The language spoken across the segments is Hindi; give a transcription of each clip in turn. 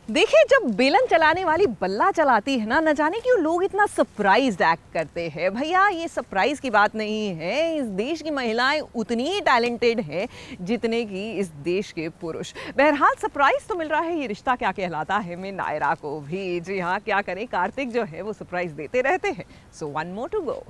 देखिए, जब बेलन चलाने वाली बल्ला चलाती है ना, न जाने क्यों लोग इतना सरप्राइज एक्ट करते हैं। भैया, ये सरप्राइज की बात नहीं है। इस देश की महिलाएं उतनी ही टैलेंटेड हैं जितने कि इस देश के पुरुष। बहरहाल सरप्राइज तो मिल रहा है ये रिश्ता क्या कहलाता है में नायरा को भी। जी हाँ, क्या करें, कार्तिक जो है वो सरप्राइज देते रहते हैं। So one more to go.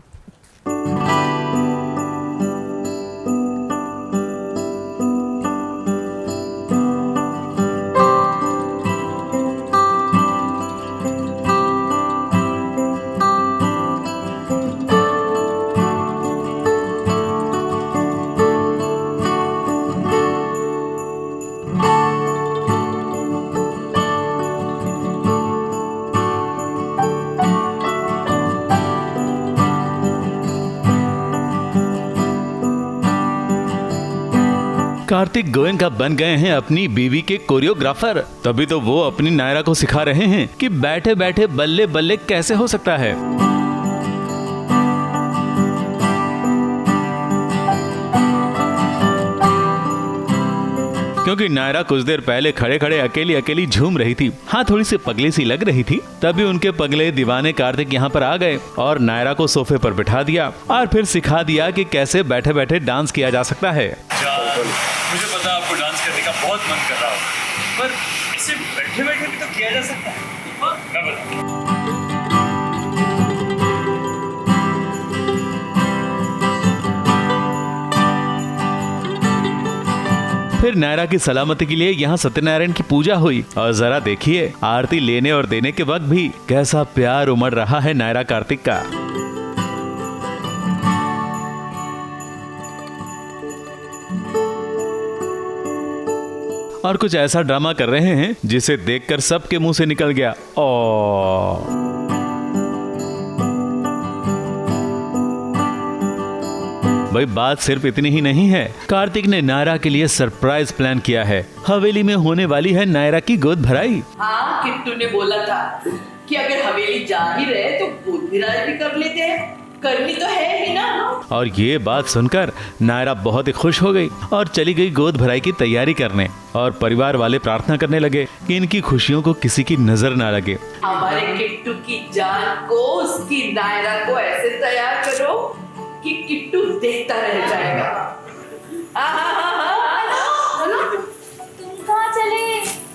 Kartik Goenka बन गए हैं अपनी बीवी के कोरियोग्राफर। तभी तो वो अपनी नायरा को सिखा रहे हैं कि बैठे बैठे बल्ले बल्ले कैसे हो सकता है। क्योंकि नायरा कुछ देर पहले खड़े खड़े अकेली अकेली झूम रही थी। हाँ, थोड़ी सी पगली सी लग रही थी। तभी उनके पगले दीवाने कार्तिक यहाँ पर आ गए और नायरा को सोफे पर बिठा दिया और फिर सिखा दिया कि कैसे बैठे बैठे डांस किया जा सकता है। मुझे पता आपको डांस करने का बहुत मन कर रहा होगा, पर इसे बैठे बैठे भी तो किया जा सकता है। मैं बताऊं। फिर नायरा की सलामती के लिए यहाँ सत्यनारायण की पूजा हुई और जरा देखिए, आरती लेने और देने के वक्त भी कैसा प्यार उमड़ रहा है नायरा कार्तिक का। और कुछ ऐसा ड्रामा कर रहे हैं जिसे देखकर सबके मुंह से निकल गया ओ। भाई, बात सिर्फ इतनी ही नहीं है। कार्तिक ने नायरा के लिए सरप्राइज प्लान किया है। हवेली में होने वाली है नायरा की गोद भराई। हाँ, किट्टू ने बोला था कि अगर हवेली जा ही रहे तो गोद भराई भी कर लेते हैं। करनी तो है ही ना। और ये बात सुनकर नायरा बहुत ही खुश हो गई और चली गई गोद भराई की तैयारी करने। और परिवार वाले प्रार्थना करने लगे कि इनकी खुशियों को किसी की नजर ना लगे। हमारे किट्टू की जान को, उसकी नायरा को ऐसे तैयार करो कि किट्टू देखता रह जाएगा। तुम कहाँ चले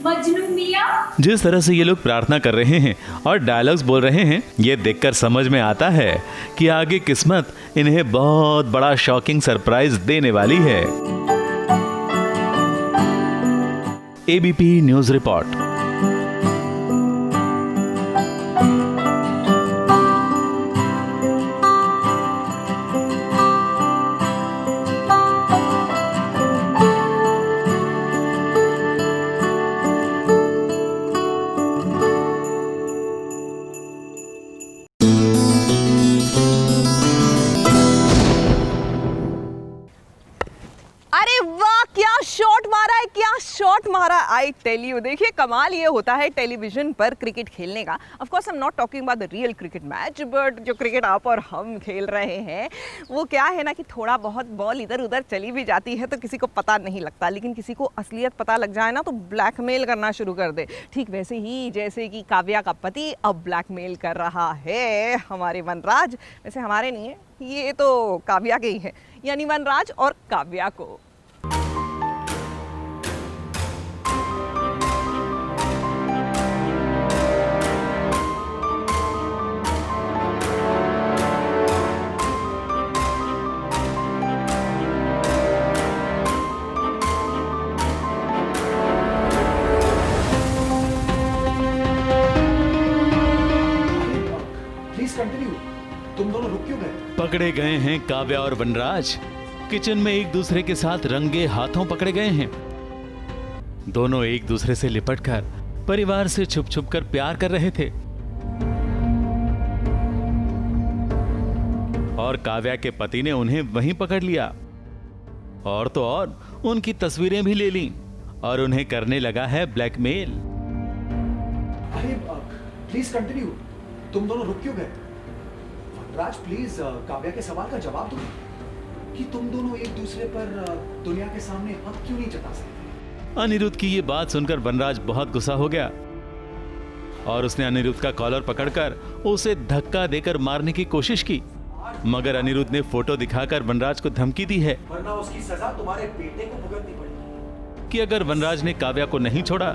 मजनू मियां? जिस तरह से ये लोग प्रार्थना कर रहे हैं और डायलॉग्स बोल रहे हैं, ये देखकर समझ में आता है कि आगे किस्मत इन्हें बहुत बड़ा शॉकिंग सरप्राइज देने वाली है। ABP news report. I tell you, देखिए कमाल ये होता है टेलीविजन पर क्रिकेट खेलने का। Of course I am not talking about the real cricket match, but जो क्रिकेट आप और हम खेल रहे हैं वो क्या है ना कि थोड़ा बहुत बॉल इधर उधर चली भी जाती है तो किसी को पता नहीं लगता, लेकिन किसी को असलियत पता लग जाए ना तो ब्लैकमेल करना शुरू कर दे। ठीक वैसे ही जैसे कि काव्या का पति अब ब्लैकमेल कर रहा है हमारे वनराज। वैसे हमारे नहीं है, ये तो काव्या के ही है, यानी वनराज और काव्या को। तुम दोनों रुक क्यों गए? पकड़े गए हैं काव्या और वनराज। किचन में एक दूसरे के साथ रंगे हाथों पकड़े गए हैं। दोनों एक दूसरे से लिपटकर परिवार से छुप छुप कर प्यार कर रहे थे। और काव्या के पति ने उन्हें वहीं पकड़ लिया और तो और उनकी तस्वीरें भी ले ली और उन्हें करने लगा है ब्लैकमेल। अरे प्लीज कंटिन्यू। तुम दोनों रुक क्यों गए? वनराज प्लीज काव्या के सवाल का जवाब दो कि तुम दोनों एक दूसरे पर दुनिया के सामने हक क्यों नहीं जता सकते? अनिरुद्ध की ये बात सुनकर वनराज बहुत गुस्सा हो गया और उसने अनिरुद्ध का कॉलर पकड़कर उसे धक्का देकर मारने की कोशिश की, मगर अनिरुद्ध ने फोटो दिखाकर वनराज को धमकी दी है वरना उसकी सजा तुम्हारे बेटे को भुगतनी पड़ेगी कि अगर वनराज ने काव्या को नहीं छोड़ा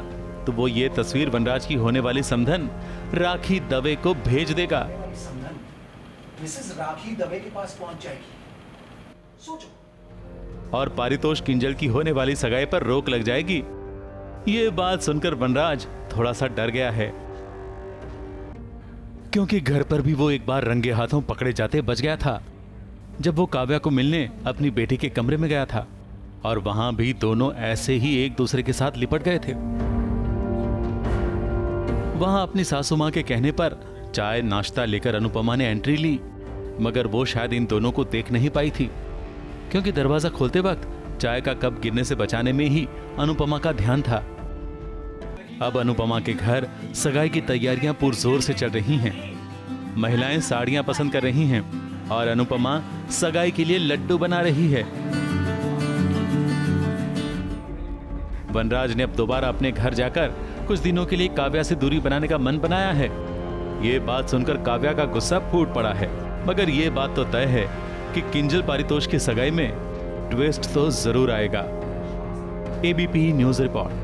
तो वो ये तस्वीर वनराज की होने वाली समधन राखी दवे को भेज देगा। समधन मिसेस राखी दवे के पास पहुंच जाएगी। सोचो। और पारितोष किंजल की होने वाली सगाई पर रोक लग जाएगी। ये बात सुनकर वनराज थोड़ा सा डर गया है, क्योंकि घर पर भी वो एक बार रंगे हाथों पकड़े जाते बच गया था जब वो काव्या को मिलने अपनी बेटी के कमरे में गया था, और वहां भी दोनों ऐसे ही एक दूसरे के साथ लिपट गए थे। वहां अपनी सासू मां के कहने पर चाय नाश्ता लेकर अनुपमा ने एंट्री ली, मगर वो शायद इन दोनों को देख नहीं पाई थी, क्योंकि दरवाजा खोलते वक्त चाय का कप गिरने से बचाने में ही अनुपमा का ध्यान था। अब अनुपमा के घर सगाई की तैयारियां पुरजोर से चल रही हैं। महिलाएं साड़ियां पसंद कर रही हैं और अनुपमा सगाई के लिए लड्डू बना रही है। वनराज ने अब दोबारा अपने घर जाकर कुछ दिनों के लिए काव्या से दूरी बनाने का मन बनाया है। ये बात सुनकर काव्या का गुस्सा फूट पड़ा है, मगर ये बात तो तय है कि किंजल पारितोष की सगाई में ट्विस्ट तो जरूर आएगा। ABP news report.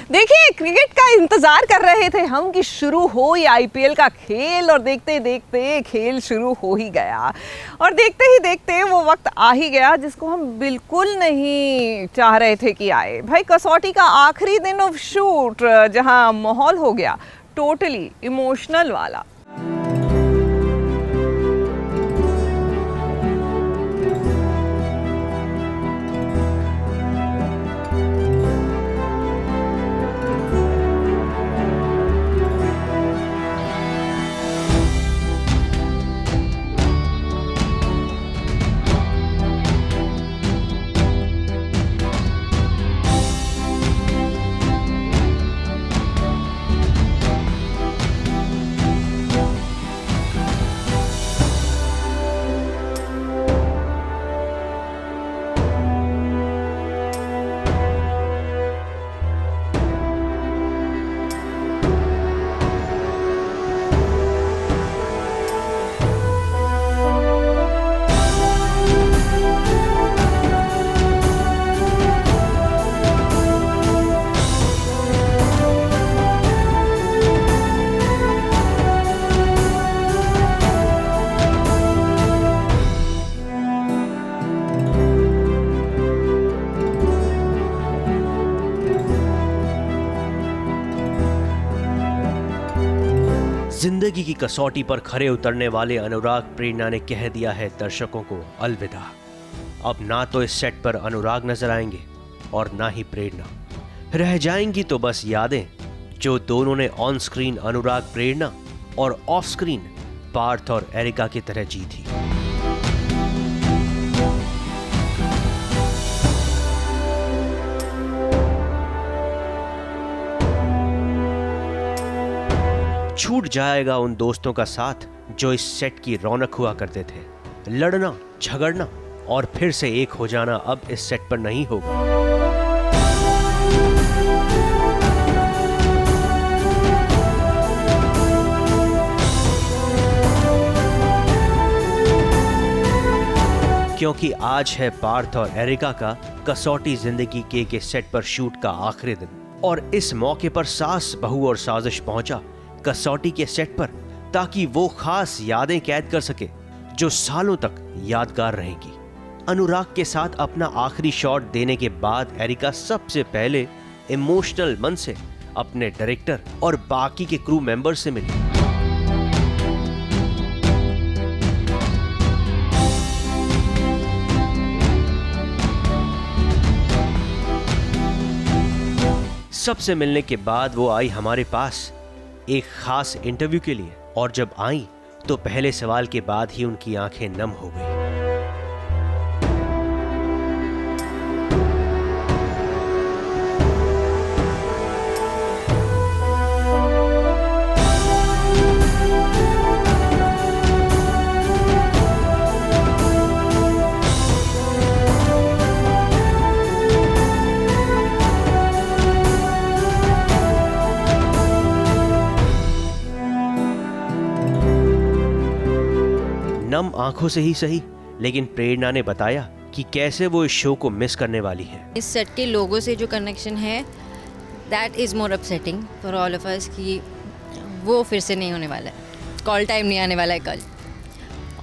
देखिए, क्रिकेट का इंतजार कर रहे थे हम कि शुरू हो ये आईपीएल का खेल, और देखते देखते खेल शुरू हो ही गया, और देखते ही देखते वो वक्त आ ही गया जिसको हम बिल्कुल नहीं चाह रहे थे कि आए। भाई, कसौटी का आखिरी दिन ऑफ शूट, जहां माहौल हो गया टोटली इमोशनल वाला। जिंदगी की कसौटी पर खरे उतरने वाले अनुराग प्रेरणा ने कह दिया है दर्शकों को अलविदा। अब ना तो इस सेट पर अनुराग नजर आएंगे और ना ही प्रेरणा। रह जाएंगी तो बस यादें जो दोनों ने ऑन स्क्रीन अनुराग प्रेरणा और ऑफ स्क्रीन पार्थ और एरिका की तरह जी थी। छूट जाएगा उन दोस्तों का साथ जो इस सेट की रौनक हुआ करते थे। लड़ना, झगड़ना और फिर से एक हो जाना अब इस सेट पर नहीं होगा। क्योंकि आज है पार्थ और एरिका का कसौटी जिंदगी के सेट पर शूट का आखिरी दिन, और इस मौके पर सास, बहू और साजिश पहुंचा कसौटी के सेट पर ताकि वो खास यादें कैद कर सके जो सालों तक यादगार रहेंगी। अनुराग के साथ अपना आखिरी शॉट देने के बाद एरिका सबसे पहले इमोशनल मन से अपने डायरेक्टर और बाकी के क्रू मेंबर से मिली। सबसे मिलने के बाद वो आई हमारे पास एक खास इंटरव्यू के लिए, और जब आई तो पहले सवाल के बाद ही उनकी आंखें नम हो गई। नम आंखों से ही सही, लेकिन प्रेरणा ने बताया कि कैसे वो इस शो को मिस करने वाली है। इस सेट के लोगों से जो कनेक्शन है that is more upsetting for all of us कि वो फिर से नहीं होने वाला है। कॉल टाइम नहीं आने वाला है कल,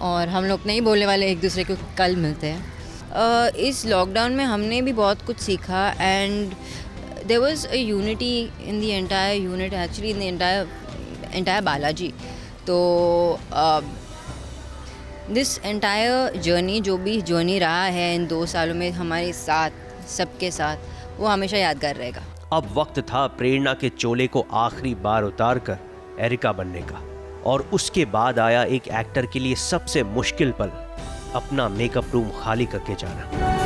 और हम लोग नहीं बोलने वाले एक दूसरे को कल मिलते हैं। इस लॉकडाउन में हमने भी बहुत कुछ सीखा and there was a unity in the entire unit, actually in the entire Balaji. तो दिस एंटायर जर्नी, जो भी जर्नी रहा है इन 2 सालों में हमारे साथ, सबके साथ, वो हमेशा यादगार रहेगा। अब वक्त था प्रेरणा के चोले को आखिरी बार उतार कर एरिका बनने का, और उसके बाद आया एक एक्टर के लिए सबसे मुश्किल पल, अपना मेकअप रूम खाली करके जाना।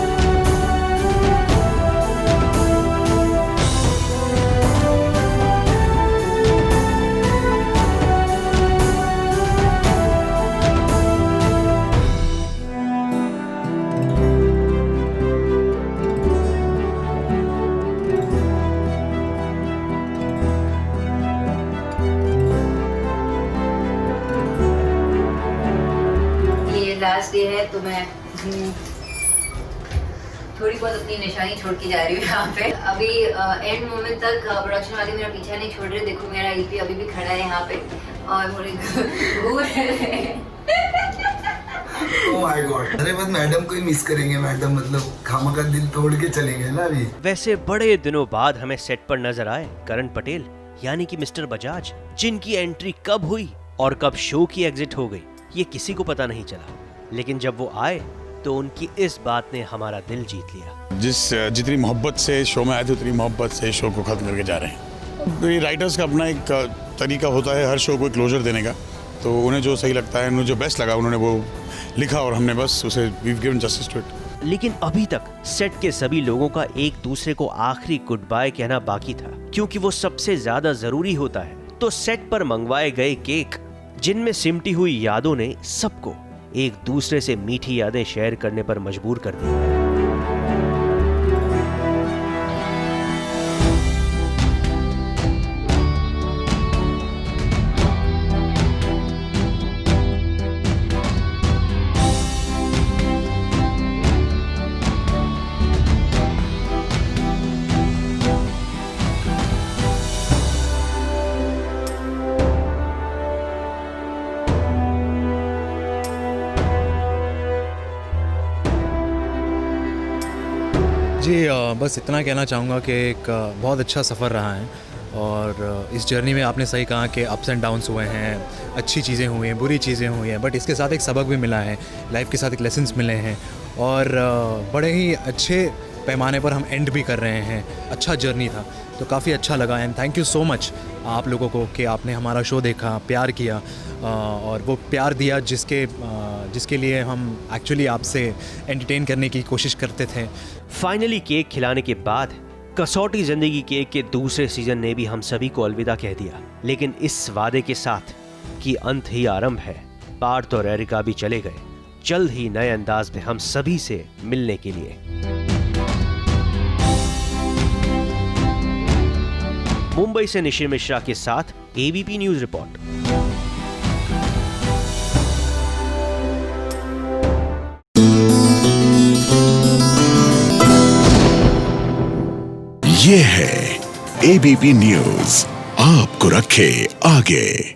लास्ट डे है तो मैं थोड़ी बहुत अपनी निशानी छोड़ के जा रही हूँ यहाँ पे। अभी एंड मोमेंट तक प्रोडक्शन वाले मेरा पीछा नहीं छोड़ रहे। देखो मेरा ईपी अभी भी खड़ा है यहाँ पे और मुझे घूर रहे हैं। ओह माय गॉड, अरे बस मैडम को ही मिस करेंगे। मैडम मतलब खामखा दिल तोड़ के चलेंगे ना अभी। वैसे बड़े दिनों बाद हमें सेट पर नजर आए करण पटेल यानी कि मिस्टर बजाज, जिनकी एंट्री कब हुई और कब शो की एग्जिट हो गई ये किसी को पता नहीं चला, लेकिन जब वो आए तो उनकी इस बात ने हमारा दिल जीत लिया। जितनी मोहब्बत से शो में आए थे उतनी मोहब्बत से शो को खत्म करके जा रहे हैं। ये राइटर्स का अपना एक तरीका होता है हर शो को क्लोजर देने का, तो उन्हें जो सही लगता है, उन्हें जो बेस्ट लगा उन्होंने वो लिखा और हमने बस उसे we've given justice to it. लेकिन अभी तक सेट के सभी लोगों का एक दूसरे को आखिरी गुड बाय कहना बाकी था, क्योंकि वो सबसे ज्यादा जरूरी होता है। तो सेट पर मंगवाए गए केक जिनमें सिमटी हुई यादों ने सबको एक दूसरे से मीठी यादें शेयर करने पर मजबूर कर दिया। जी बस इतना कहना चाहूँगा कि एक बहुत अच्छा सफ़र रहा है, और इस जर्नी में आपने सही कहा कि अप्स एंड डाउन्स हुए हैं, अच्छी चीज़ें हुई हैं, बुरी चीज़ें हुई हैं, बट इसके साथ एक सबक भी मिला है, लाइफ के साथ एक लेसन्स मिले हैं, और बड़े ही अच्छे पैमाने पर हम एंड भी कर रहे हैं। अच्छा जर्नी था, तो काफ़ी अच्छा लगा। And thank you so much आप लोगों को कि आपने हमारा शो देखा, प्यार किया, और वो प्यार दिया जिसके लिए हम एक्चुअली आपसे एंटरटेन करने की कोशिश करते थे। फाइनली केक खिलाने के बाद कसौटी जिंदगी केक के दूसरे सीजन ने भी हम सभी को अलविदा कह दिया, लेकिन इस वादे के साथ कि अंत ही आरंभ है। पार्थ और एरिका भी चले गए, जल्द ही नए अंदाज में हम सभी से मिलने के लिए। मुंबई से निशिर मिश्रा के साथ एबीपी न्यूज रिपोर्ट। ये है एबीपी न्यूज, आपको रखे आगे।